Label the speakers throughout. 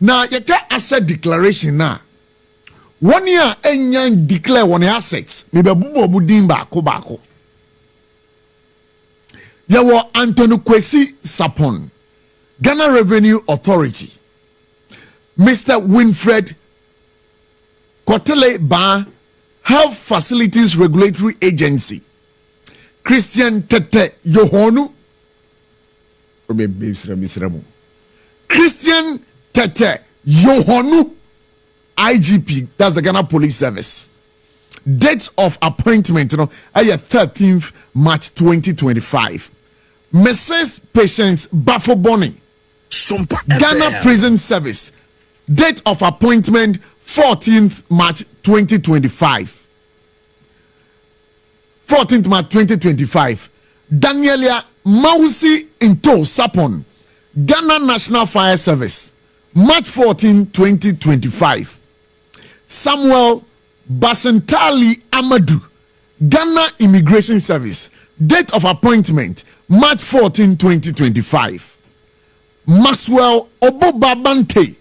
Speaker 1: Now, you can asset declaration now. 1 year, and declare one assets. Maybe bubo budin bako. Yawo Anthony Kwesi Sapon, Ghana Revenue Authority. Mr. Winfred Kotele Ba, Health Facilities Regulatory Agency. Christian Tete Yohonu. Christian Tete Yohonu, IGP, that's the Ghana Police Service. Dates of appointment, 13th March 2025. Mrs. Patience Bafoboni,
Speaker 2: SOMPA
Speaker 1: Ghana Prison Service. Date of appointment 14th March 2025. 14th March 2025. Danielia Mausi Into Sapon, Ghana National Fire Service. March 14, 2025. Samuel Basentali Amadou, Ghana Immigration Service. Date of appointment March 14, 2025. Maxwell Obobabante,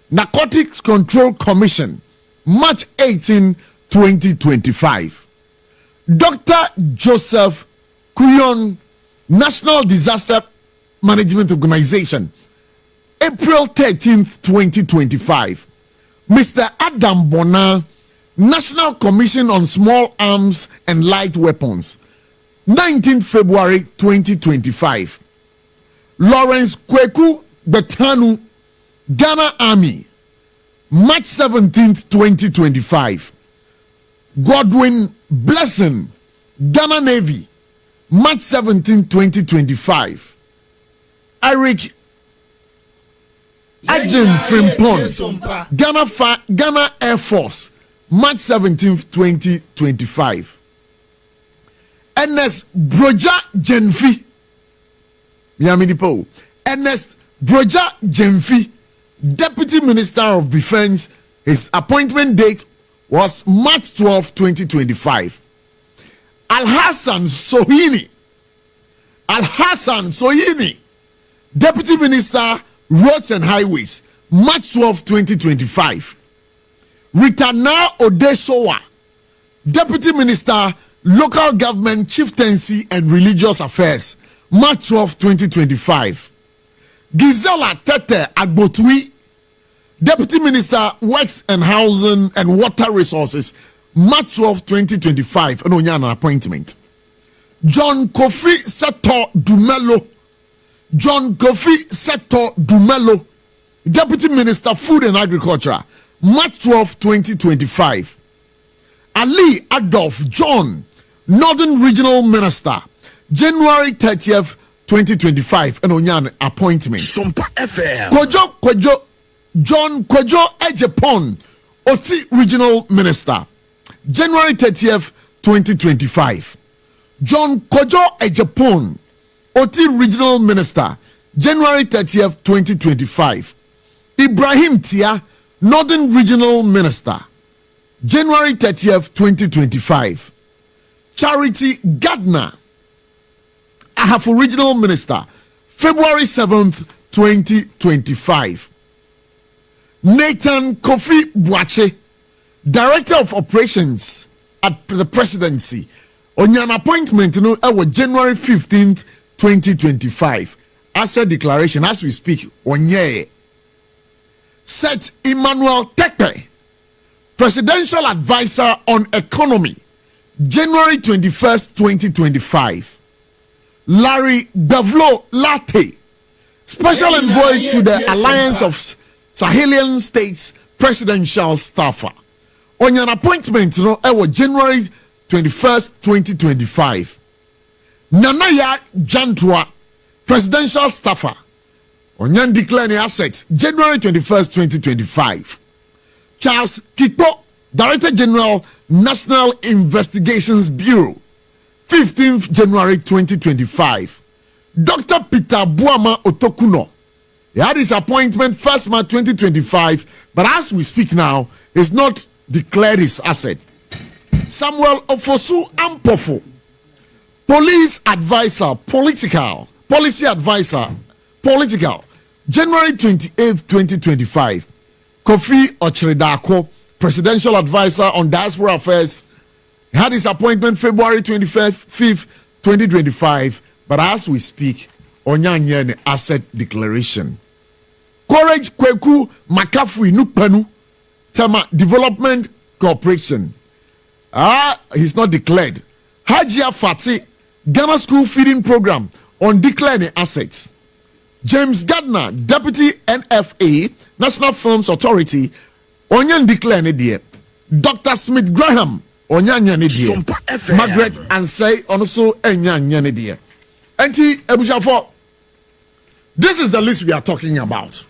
Speaker 1: Narcotics Control Commission. March 18, 2025. Dr. Joseph Kuyon, National Disaster Management Organization. April 13th, 2025. Mr. Adam Bona, National Commission on Small Arms and Light Weapons. 19th February 2025. Lawrence Kweku Betanu, Ghana Army. March 17th, 2025. Godwin Blessing, Ghana Navy. March 17th, 2025. Eric Ajin Frimpon, Ghana Air Force, March 17th, 2025. Ernest Broja Jenfi, Ernest Broja Jenfi, Deputy Minister of Defense. His appointment date was March 12, 2025. Al-Hassan Sohini, Deputy Minister, Roads and Highways, March 12, 2025. Rita Na Odesowa, Deputy Minister, Local Government, Chieftaincy and Religious Affairs, March 12, 2025. Gisela Tete Agbotui, Deputy Minister, Works and Housing and Water Resources, March 12, 2025. And on an appointment. John Kofi Seto Dumelo, Deputy Minister, Food and Agriculture, March 12, 2025. Ali Adolf John, Northern Regional Minister, January 30th, 2025. And on an appointment.
Speaker 2: SOMPA FM.
Speaker 1: John Kwejo Ejepon, Oti Regional Minister, January 30th, 2025. John Kwejo Ejepon, Oti Regional Minister, January 30th, 2025. Ibrahim Tia, Northern Regional Minister, January 30th, 2025. Charity Gardner, Ahafo Regional Minister, February 7th, 2025. Nathan Kofi Boache, Director of Operations at the Presidency, on an appointment January 15th, 2025. As a declaration, as we speak, Set Emmanuel Tekpe, Presidential Advisor on Economy, January 21st, 2025. Larry Davlo Latte, Special Envoy to the Alliance of Sahelian States Presidential Staffer, on an appointment January 21st, 2025. Nanaya Jantua, Presidential Staffer, on yan declaring assets January 21st, 2025. Charles Kikpo, Director General, National Investigations Bureau, 15th January 2025. Dr. Peter Buama Otokuno, he had his appointment 1st March 2025, but as we speak now, he's not declared his asset. Samuel Ofosu Ampofo, Police Advisor, Policy Advisor, Political, January 28th, 2025, Kofi Ochredako, presidential advisor on diaspora affairs, had his appointment February 25th, 2025. But as we speak, Onyanye asset declaration. Courage Kweku Makafui Nukpanu Tama Development Corporation. He's not declared. Hajia Fati Ghana School Feeding Program on declaring assets. James Gardner, Deputy NFA, National Films Authority, Onyan declaring it. Dr. Smith Graham, Onyan Yanidia. Margaret Ansay, also Enyan Yanidia. Enti Ebujafo. This is the list we are talking about.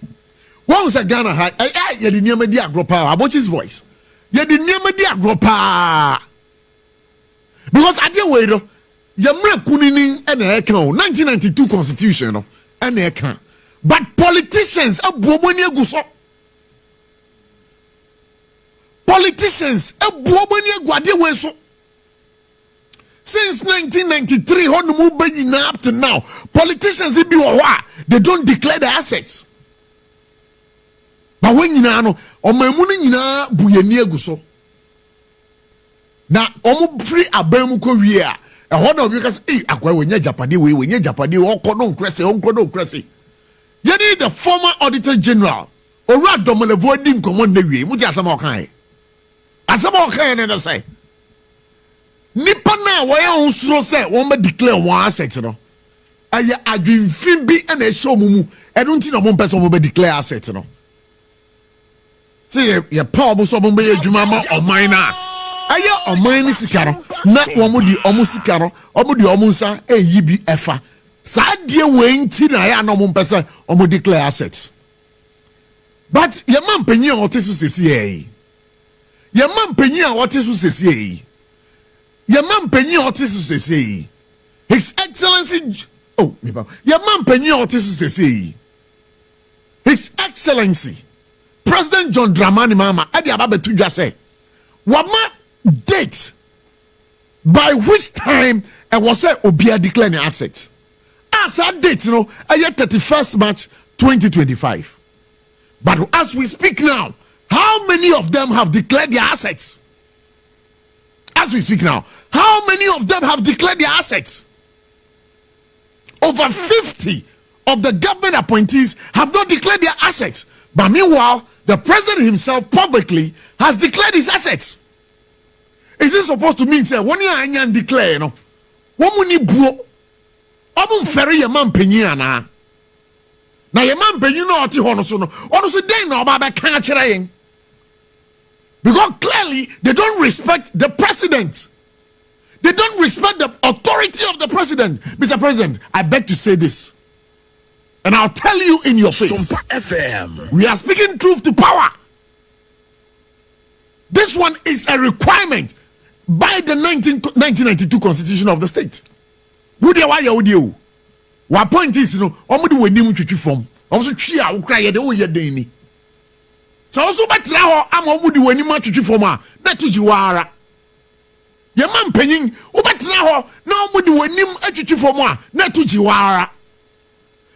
Speaker 1: One was a Ghana high. Yedi Niamedi Agropa. ABOTCHIE'S voice. Yedi Niamedi Agropa. Because I didn't wait. Yamra Kunini and Eka 1992 Constitution and Eka. But politicians are Bobania Guso. Politicians are Bobania Guadeweso. Since 1993, up to now, politicians they don't declare the assets. But when you know, on my money, Buyania Guso. Now, free Abemu Korea. And one of you can say, when you're Japadi, when you're Japadi, or Kodon Cressy, on Kodon Cressy. You need the former Auditor General, or Radomel avoiding common navy, which are some kind. As some kind, and I say. Nipa na why on so say one declare one asset no aya adwinfin bi na show mumu e don't think no person will declare asset no say ye pa obo so bo be adwuma ma oman na aya oman ni sika no na wo di omo sika no omo di omo nsa eyi bi efa sa de we nti na ya no mo person omo declare assets but ye man panyin a wote so sesi ye man panyin a wote so sesi ye Yaman penny otisu say His Excellency Yaman penny otisu say His Excellency President John Dramani Mahama adi ababetu dwa say wama date by which time I was say obia declaring assets as that date 31st March 2025 but as we speak now how many of them have declared their assets? As we speak now, how many of them have declared their assets? Over 50 of the government appointees have not declared their assets. But meanwhile, the president himself publicly has declared his assets. Is this supposed to mean, say, when you are declare, no? One money bro, I'm ferry a man penny. Now, your man penny no ati honoso no. Honoso day no baba kana chirayen. Because clearly they don't respect the president. They don't respect the authority of the president. Mr. President, I beg to say this. And I'll tell you in your face.
Speaker 2: SOMPA FM.
Speaker 1: We are speaking truth to power. This one is a requirement by the 1992 Constitution of the state. Who they why you? What point is no? Omudu we nimu chichi form. Omudu chia ukra ye de o ye de ni. So also betra ho amobudi we nimu chichi form a na tuji wara. Ye man penyin ubetra ho na omudi we nimu chichi form a na tuji wara.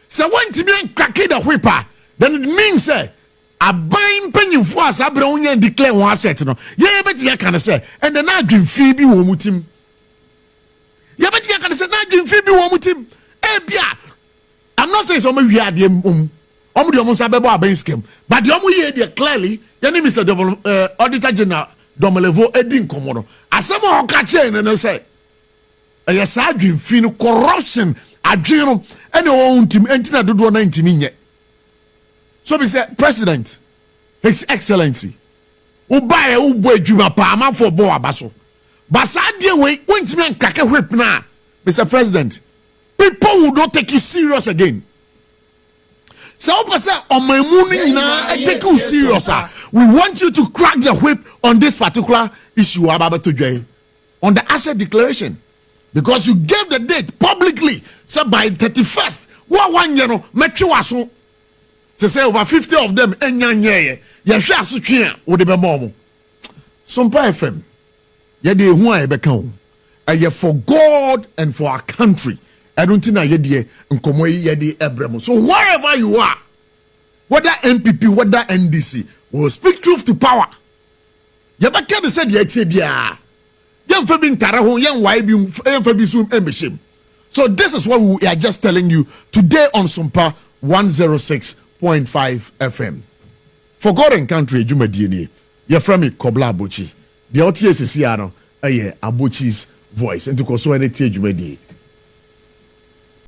Speaker 1: So when timi krake the whipper, then it means say a buying penny for us, I bring declare one asset. No, yeah, but you can say, and then I dream Phoebe Womutim. Yeah, but you can say, I dream Phoebe Womutim. Eh, I'm not saying some of you are the Omusabeba scheme, but the Omu here clearly, your name is the Auditor General Domelevo Edin Komodo. As some of catching and I say, yes, I dream Fino corruption, I dream, and your own team, and I do 90 minutes. So we say, President, His Excellency, Ubaye Uboy Juma Pama for Boa Basso. Basadia way, when to me crack a whip now, Mr. President, people will not take you serious again. So, on my morning now, I take you serious. We want you to crack the whip on this particular issue about today, on the asset declaration, because you gave the date publicly. So by 31st, one year, metro aso. Say over 50 of them enyanye ye hwe asotwe wo de be momo SOMPA FM ye de hu a ye beka wo ye for God and for our country I don't think na ye de nkomo ye de ebrem so wherever you are whether NPP, whether NDC, will speak truth to power. Yabaka de said yetibia. Yan fabi ntara ho yan wai bi yan fabi sum embeshim. So this is what we are just telling you today on SOMPA 106.5 FM. For God and country, Jumadie ni. You're from me, Kobla Abochi. The OTS is here now. ABOTCHIE'S voice. And to also any Jumadie.